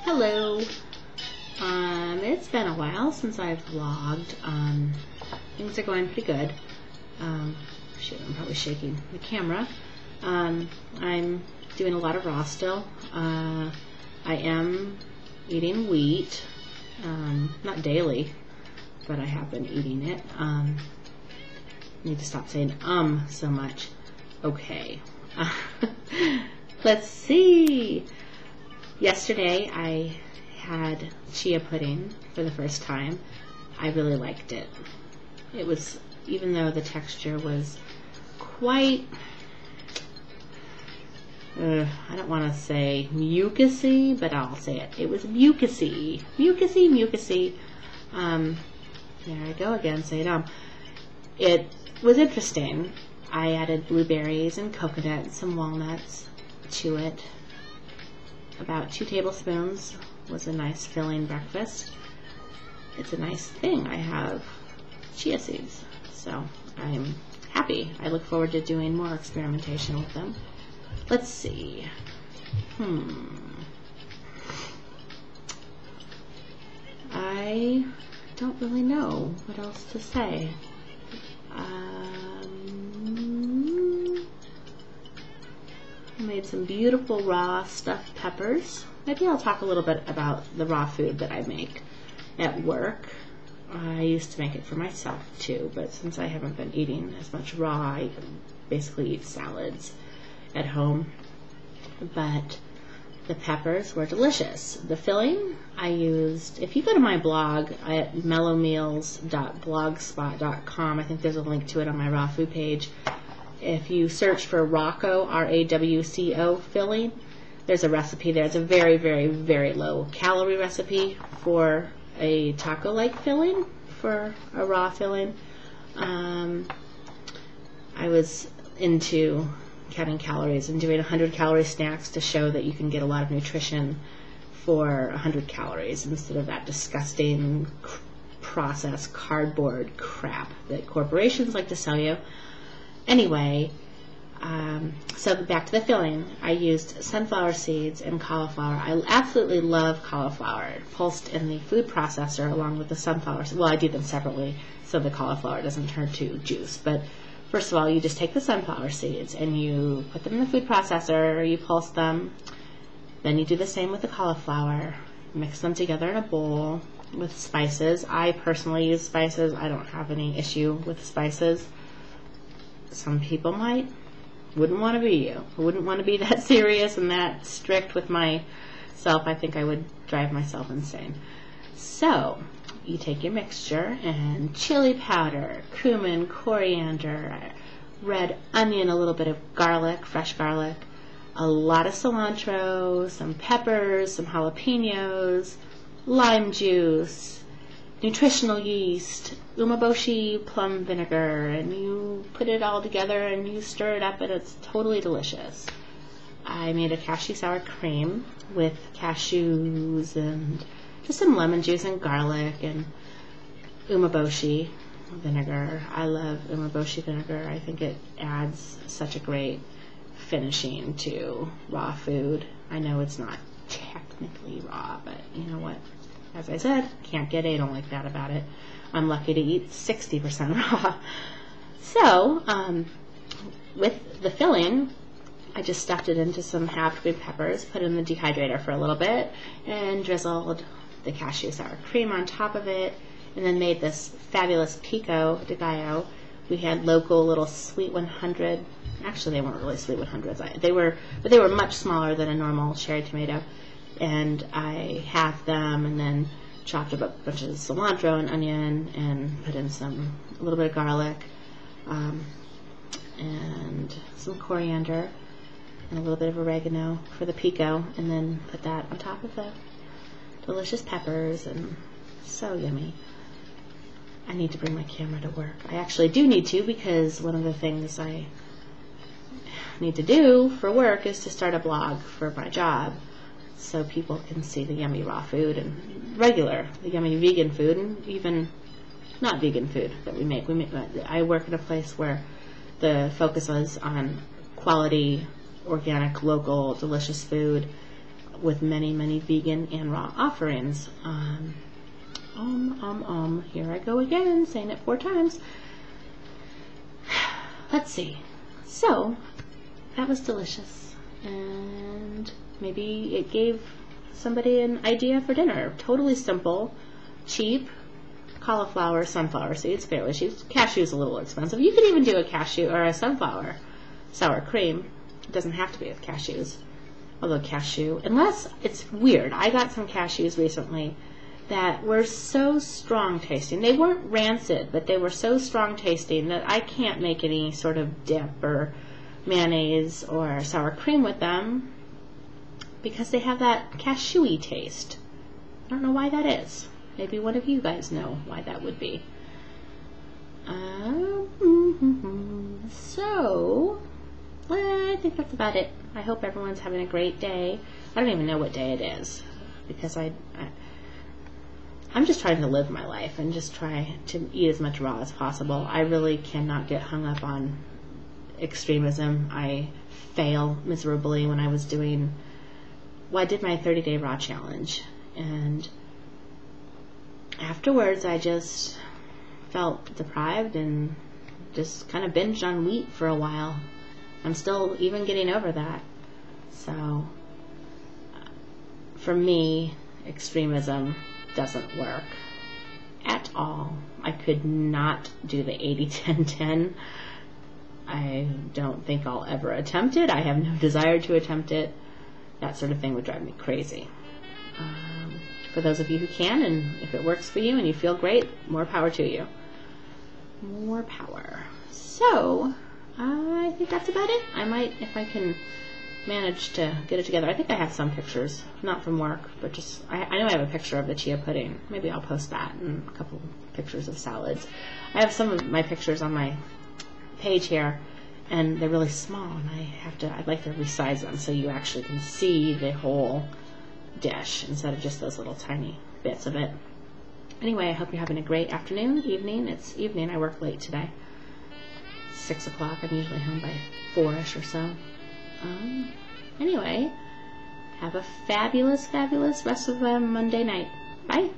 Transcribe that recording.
Hello. It's been a while since I've vlogged. Things are going pretty good. Shoot, I'm probably shaking the camera. I'm doing a lot of raw still. I am eating wheat, not daily, but I have been eating it. Need to stop saying so much. Okay. Let's see. Yesterday I had chia pudding for the first time. I really liked it. It was, even though the texture was quite, I don't want to say mucusy, but I'll say it. It was mucusy. Mucusy. There I go again, say it. It was interesting. I added blueberries and coconut and some walnuts to it. About 2 tablespoons was a nice filling breakfast. It's a nice thing. I have chia seeds, so I'm happy. I look forward to doing more experimentation with them. Let's see. I don't really know what else to say. I made some beautiful raw stuffed peppers. Maybe I'll talk a little bit about the raw food that I make at work. I used to make it for myself too, but since I haven't been eating as much raw, I basically eat salads at home. But the peppers were delicious. The filling I used, if you go to my blog at mellowmeals.blogspot.com, I think there's a link to it on my raw food page. If you search for Rawco, R-A-W-C-O filling, there's a recipe there. It's a very, very, very low calorie recipe for a taco-like filling, for a raw filling. I was into counting calories and doing 100-calorie snacks to show that you can get a lot of nutrition for 100 calories instead of that disgusting processed cardboard crap that corporations like to sell you. Anyway, so back to the filling. I used sunflower seeds and cauliflower. I absolutely love cauliflower, pulsed in the food processor along with the sunflower. Well, I do them separately so the cauliflower doesn't turn to juice. But first of all, you just take the sunflower seeds and you put them in the food processor, you pulse them. Then you do the same with the cauliflower. Mix them together in a bowl with spices. I personally use spices. I don't have any issue with spices. Some people might. Wouldn't want to be you. I wouldn't want to be that serious and that strict with myself. I think I would drive myself insane. So, you take your mixture and chili powder, cumin, coriander, red onion, a little bit of garlic, fresh garlic, a lot of cilantro, some peppers, some jalapenos, lime juice, nutritional yeast, umeboshi plum vinegar, and you put it all together and you stir it up and it's totally delicious. I made a cashew sour cream with cashews and just some lemon juice and garlic and umeboshi vinegar. I love umeboshi vinegar. I think it adds such a great finishing to raw food. I know it's not technically raw, but you know what? As I said, can't get anal like that about it. I'm lucky to eat 60% raw. So, with the filling, I just stuffed it into some halved green peppers, put it in the dehydrator for a little bit, and drizzled the cashew sour cream on top of it, and then made this fabulous pico de gallo. We had local little Sweet 100. Actually, they weren't really Sweet 100s. They were much smaller than a normal cherry tomato. And I halved them and then chopped up a bunch of cilantro and onion and put in a little bit of garlic and some coriander and a little bit of oregano for the pico, and then put that on top of the delicious peppers, and so yummy. I need to bring my camera to work. I actually do need to, because one of the things I need to do for work is to start a blog for my job, so people can see the yummy raw food and the yummy vegan food, and even not vegan food that we make. I work in a place where the focus is on quality, organic, local, delicious food with many, many vegan and raw offerings. Here I go again, saying it 4 times. Let's see. So, that was delicious. And maybe it gave somebody an idea for dinner. Totally simple, cheap, cauliflower, sunflower seeds, fairly cheap. Cashew's a little expensive. You could even do a cashew or a sunflower sour cream. It doesn't have to be with cashews. Although cashew, unless it's weird. I got some cashews recently that were so strong tasting. They weren't rancid, but they were so strong tasting that I can't make any sort of dip or mayonnaise or sour cream with them because they have that cashewy taste. I don't know why that is. Maybe one of you guys know why that would be. So, I think that's about it. I hope everyone's having a great day. I don't even know what day it is because I'm just trying to live my life and just try to eat as much raw as possible. I really cannot get hung up on extremism. I fail miserably when I was doing, I did my 30-day raw challenge, and afterwards I just felt deprived and just kind of binged on wheat for a while. I'm still even getting over that. So for me, extremism doesn't work at all. I could not do the 80-10-10. I don't think I'll ever attempt it. I have no desire to attempt it. That sort of thing would drive me crazy. For those of you who can, and if it works for you and you feel great, more power to you. More power. So, I think that's about it. I might, if I can manage to get it together. I think I have some pictures, not from work, but just, I know I have a picture of the chia pudding. Maybe I'll post that and a couple pictures of salads. I have some of my pictures on my page here, and they're really small, and I'd like to resize them so you actually can see the whole dish instead of just those little tiny bits of it. Anyway, I hope you're having a great afternoon, evening. It's evening. I work late today. 6 o'clock. I'm usually home by 4-ish or so. Anyway, have a fabulous, fabulous rest of the Monday night. Bye.